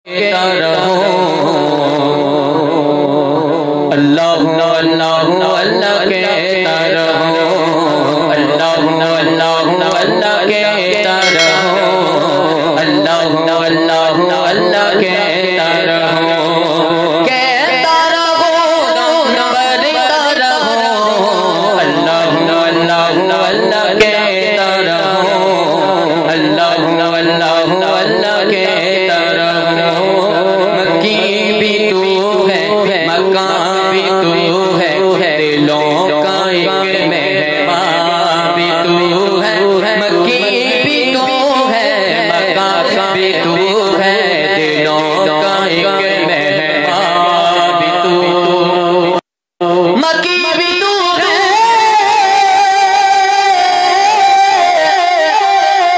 اللہ اللہ اللہ کہتا رہو، اللہ اللہ اللہ کہتا رہو، اللہ اللہ اللہ کہتا رہو، کہتا رہو بڑھتا رہو، اللہ اللہ اللہ کہتا رہو، اللہ اللہ اللہ کہتا رہو، مکی بھی تو ہے مکان بھی تو ہے، دلوں کا ایک مہمان بھی تو ہے، مکی بھی تو ہے مکان بھی تو ہے، دلوں کا ایک مہمان بھی تو، مکی بھی تو ہے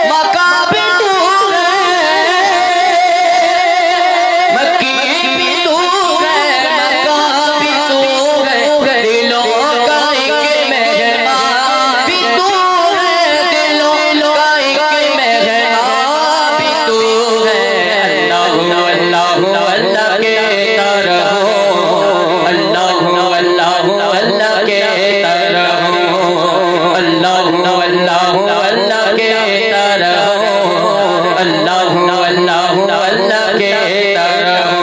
مکان بھی تو ہے، مکی بھی تو ہے مکان بھی تو ہے، دلوں کا ایک مہمان بھی تو ہے، دلوں کا ایک مہمان بھی تو ہے، اللہ اللہ اللہ کہتا رہو، اللہ اللہ اللہ کہتا رہو، اللہ اللہ اللہ کہتا رہو، اللہ اللہ اللہ کہتا رہو،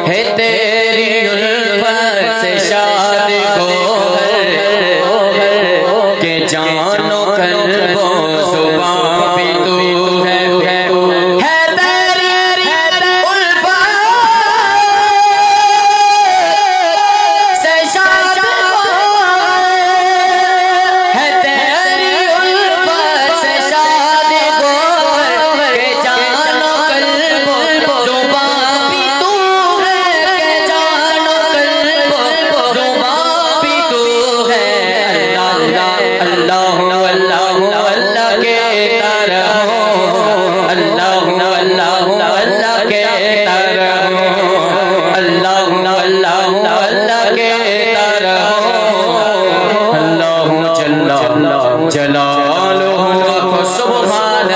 ہے تیری الفت سے شاد ہو کہ جان و قلب و زبان بھی تو ہے، ہے تیری الفت سے شاد ہو، ہے تیری الفت سے شاد ہو کہ جان و قلب و زبان بھی تو ہے، کہ جان و قلب و زبان بھی تو ہے، اللہ اللہ اللہ کہتا رہو، اللہ اللہ اللہ کہتا رہو، اللہ اللہ اللہ کہتا رہو، اللہ جل جلالہ سبحان